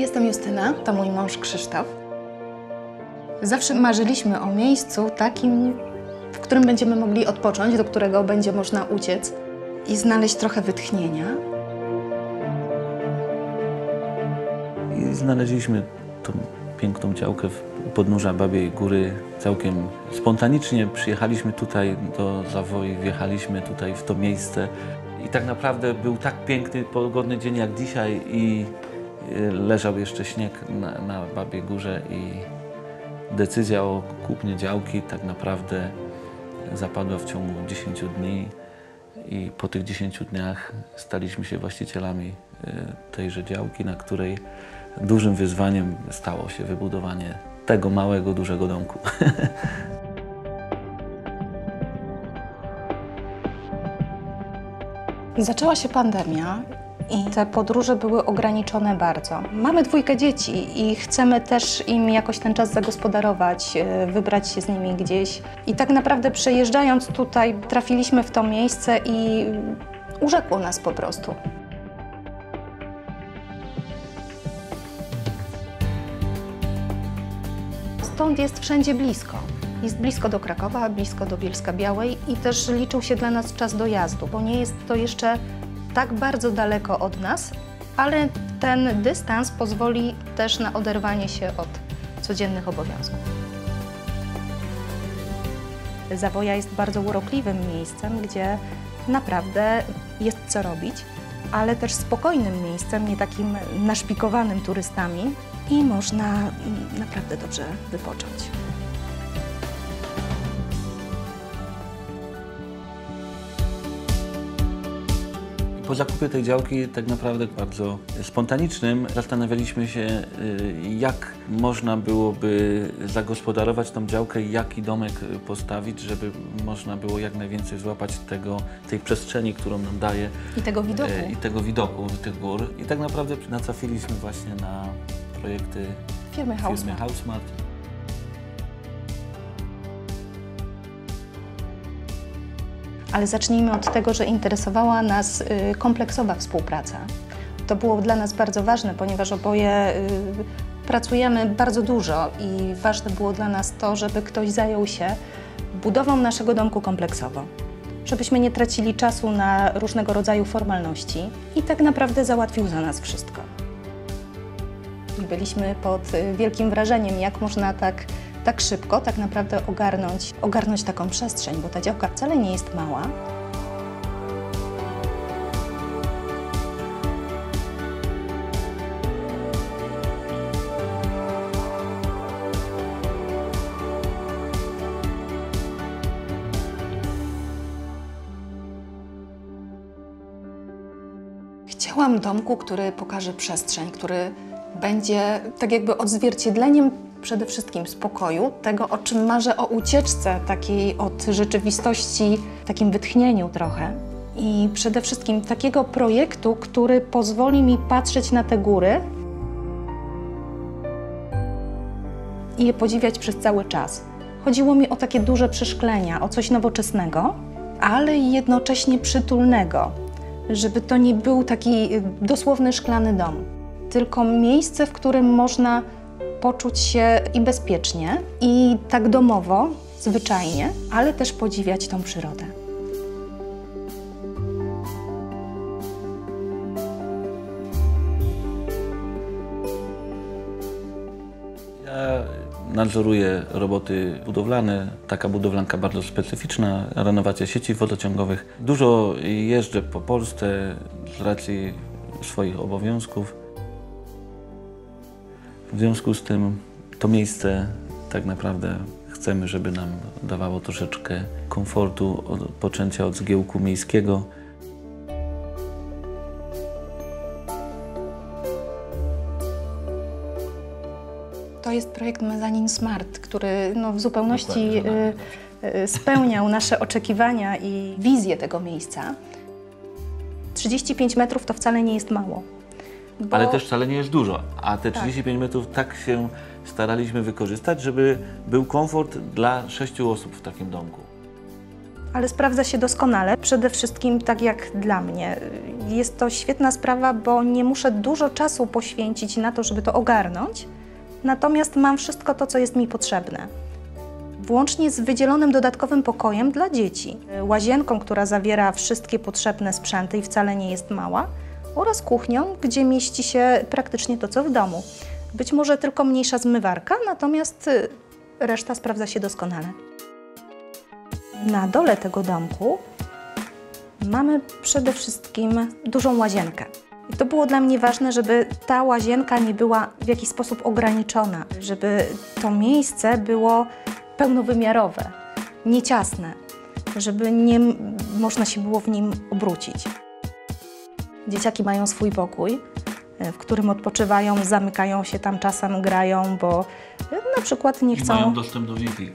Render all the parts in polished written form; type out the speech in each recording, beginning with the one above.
Jestem Justyna, to mój mąż Krzysztof. Zawsze marzyliśmy o miejscu takim, w którym będziemy mogli odpocząć, do którego będzie można uciec i znaleźć trochę wytchnienia. I znaleźliśmy tą piękną działkę u podnóża Babiej Góry. Całkiem spontanicznie przyjechaliśmy tutaj do Zawoi, wjechaliśmy tutaj w to miejsce. I tak naprawdę był tak piękny, pogodny dzień jak dzisiaj i leżał jeszcze śnieg na Babiej Górze i decyzja o kupnie działki tak naprawdę zapadła w ciągu 10 dni i po tych 10 dniach staliśmy się właścicielami tejże działki, na której dużym wyzwaniem stało się wybudowanie tego małego, dużego domku. Zaczęła się pandemia i te podróże były ograniczone bardzo. Mamy 2 dzieci i chcemy też im jakoś ten czas zagospodarować, wybrać się z nimi gdzieś. I tak naprawdę przejeżdżając tutaj trafiliśmy w to miejsce i urzekło nas po prostu. Stąd jest wszędzie blisko. Jest blisko do Krakowa, blisko do Bielska-Białej i też liczył się dla nas czas dojazdu, bo nie jest to jeszcze tak bardzo daleko od nas, ale ten dystans pozwoli też na oderwanie się od codziennych obowiązków. Zawoja jest bardzo urokliwym miejscem, gdzie naprawdę jest co robić, ale też spokojnym miejscem, nie takim naszpikowanym turystami i można naprawdę dobrze wypocząć. Po zakupie tej działki, tak naprawdę bardzo spontanicznym, zastanawialiśmy się, jak można byłoby zagospodarować tą działkę i jaki domek postawić, żeby można było jak najwięcej złapać tej przestrzeni, którą nam daje. I tego widoku. I tego widoku tych gór. I tak naprawdę natrafiliśmy właśnie na projekty firmy Housemart. Ale zacznijmy od tego, że interesowała nas kompleksowa współpraca. To było dla nas bardzo ważne, ponieważ oboje pracujemy bardzo dużo i ważne było dla nas to, żeby ktoś zajął się budową naszego domku kompleksowo. Żebyśmy nie tracili czasu na różnego rodzaju formalności i tak naprawdę załatwił za nas wszystko. I byliśmy pod wielkim wrażeniem, jak można tak szybko tak naprawdę ogarnąć taką przestrzeń, bo ta działka wcale nie jest mała. Chciałam domku, który pokaże przestrzeń, który będzie tak jakby odzwierciedleniem przede wszystkim spokoju, tego, o czym marzę, o ucieczce takiej od rzeczywistości, takim wytchnieniu trochę. I przede wszystkim takiego projektu, który pozwoli mi patrzeć na te góry i je podziwiać przez cały czas. Chodziło mi o takie duże przeszklenia, o coś nowoczesnego, ale jednocześnie przytulnego, żeby to nie był taki dosłowny szklany dom, tylko miejsce, w którym można poczuć się i bezpiecznie, i tak domowo, zwyczajnie, ale też podziwiać tą przyrodę. Ja nadzoruję roboty budowlane, taka budowlanka bardzo specyficzna, renowacja sieci wodociągowych. Dużo jeżdżę po Polsce z racji swoich obowiązków. W związku z tym to miejsce tak naprawdę chcemy, żeby nam dawało troszeczkę komfortu, odpoczęcia od zgiełku miejskiego. To jest projekt Mezanin Smart, który w zupełności spełniał nasze oczekiwania i wizję tego miejsca. 35 metrów to wcale nie jest mało. Ale też wcale nie jest dużo, a te 35 metrów tak się staraliśmy wykorzystać, żeby był komfort dla 6 osób w takim domku. ale sprawdza się doskonale. Przede wszystkim tak jak dla mnie. Jest to świetna sprawa, bo nie muszę dużo czasu poświęcić na to, żeby to ogarnąć, natomiast mam wszystko to, co jest mi potrzebne. Włącznie z wydzielonym dodatkowym pokojem dla dzieci, łazienką, która zawiera wszystkie potrzebne sprzęty i wcale nie jest mała, oraz kuchnią, gdzie mieści się praktycznie to, co w domu. Być może tylko mniejsza zmywarka, natomiast reszta sprawdza się doskonale. Na dole tego domku mamy przede wszystkim dużą łazienkę. I to było dla mnie ważne, żeby ta łazienka nie była w jakiś sposób ograniczona, żeby to miejsce było pełnowymiarowe, nie ciasne, żeby nie można się było w nim obrócić. Dzieciaki mają swój pokój, w którym odpoczywają, zamykają się tam czasem, grają, bo na przykład nie chcą... Mają dostęp do Wi-Fi.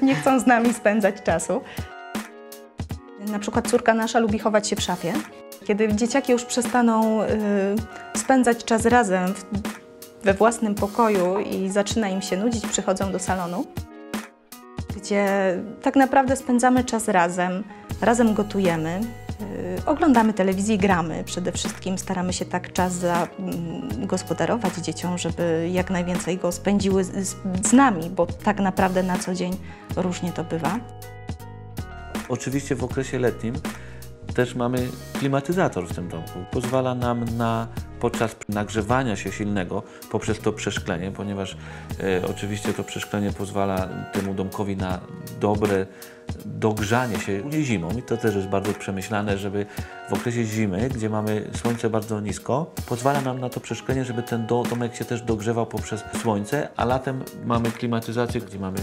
nie chcą z nami spędzać czasu. Na przykład córka nasza lubi chować się w szafie. Kiedy dzieciaki już przestaną spędzać czas razem we własnym pokoju i zaczyna im się nudzić, przychodzą do salonu, gdzie tak naprawdę spędzamy czas razem, razem gotujemy, oglądamy telewizję, gramy. Przede wszystkim staramy się tak czas zagospodarować dzieciom, żeby jak najwięcej go spędziły z nami, bo tak naprawdę na co dzień różnie to bywa. Oczywiście w okresie letnim też mamy klimatyzator w tym domku. Pozwala nam podczas nagrzewania się silnego poprzez to przeszklenie, ponieważ oczywiście to przeszklenie pozwala temu domkowi na dobre dogrzanie się zimą i to też jest bardzo przemyślane, żeby w okresie zimy, gdzie mamy słońce bardzo nisko, pozwala nam na to przeszklenie, żeby ten domek się też dogrzewał poprzez słońce, a latem mamy klimatyzację, gdzie mamy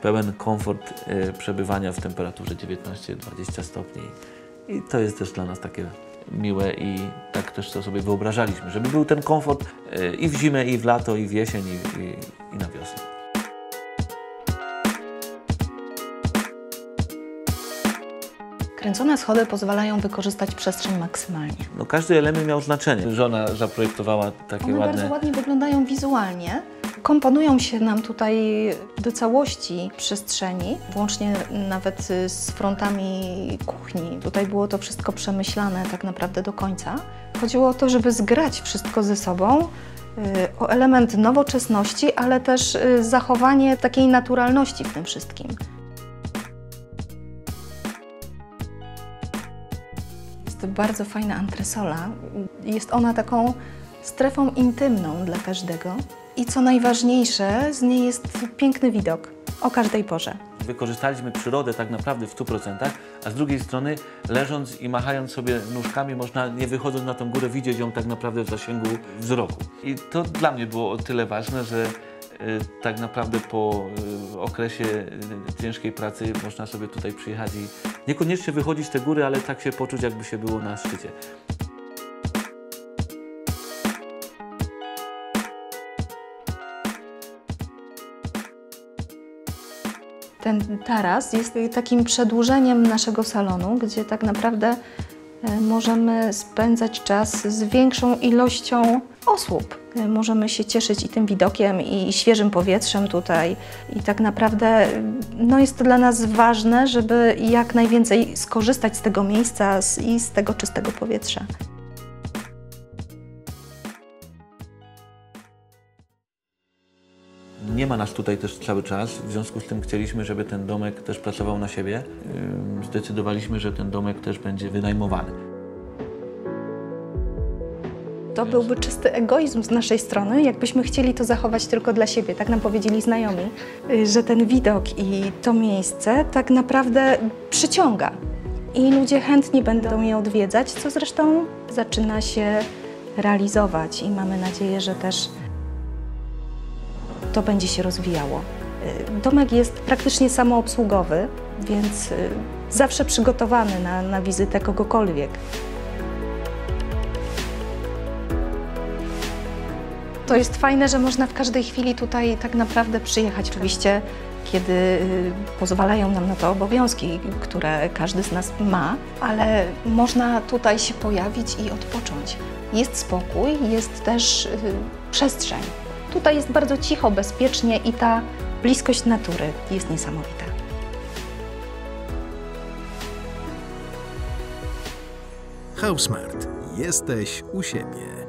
pełen komfort przebywania w temperaturze 19-20 stopni. I to jest też dla nas takie miłe i tak też to sobie wyobrażaliśmy, żeby był ten komfort i w zimę, i w lato, i w jesień, i na wiosnę. Kręcone schody pozwalają wykorzystać przestrzeń maksymalnie. No, każdy element miał znaczenie. Żona zaprojektowała takie One ładne... bardzo ładnie wyglądają wizualnie. Komponują się nam tutaj do całości przestrzeni, włącznie nawet z frontami kuchni. Tutaj było to wszystko przemyślane tak naprawdę do końca. Chodziło o to, żeby zgrać wszystko ze sobą, o element nowoczesności, ale też zachowanie takiej naturalności w tym wszystkim. Jest to bardzo fajna antresola. Jest ona taką strefą intymną dla każdego. I co najważniejsze, z niej jest piękny widok o każdej porze. Wykorzystaliśmy przyrodę tak naprawdę w 100%, a z drugiej strony leżąc i machając sobie nóżkami, można nie wychodząc na tą górę widzieć ją tak naprawdę w zasięgu wzroku. I to dla mnie było o tyle ważne, że tak naprawdę po okresie ciężkiej pracy można sobie tutaj przyjechać i niekoniecznie wychodzić z tej góry, ale tak się poczuć, jakby się było na szczycie. Ten taras jest takim przedłużeniem naszego salonu, gdzie tak naprawdę możemy spędzać czas z większą ilością osób. Możemy się cieszyć i tym widokiem, i świeżym powietrzem tutaj. I tak naprawdę jest to dla nas ważne, żeby jak najwięcej skorzystać z tego miejsca i z tego czystego powietrza. Nie ma nas tutaj też cały czas, w związku z tym chcieliśmy, żeby ten domek też pracował na siebie. Zdecydowaliśmy, że ten domek też będzie wynajmowany. To byłby czysty egoizm z naszej strony, jakbyśmy chcieli to zachować tylko dla siebie. Tak nam powiedzieli znajomi, że ten widok i to miejsce tak naprawdę przyciąga. I ludzie chętnie będą je odwiedzać, co zresztą zaczyna się realizować i mamy nadzieję, że też to będzie się rozwijało. Domek jest praktycznie samoobsługowy, więc zawsze przygotowany na wizytę kogokolwiek. To jest fajne, że można w każdej chwili tutaj tak naprawdę przyjechać. Oczywiście, kiedy pozwalają nam na to obowiązki, które każdy z nas ma, ale można tutaj się pojawić i odpocząć. Jest spokój, jest też przestrzeń. Tutaj jest bardzo cicho, bezpiecznie i ta bliskość natury jest niesamowita. Housemart. Jesteś u siebie.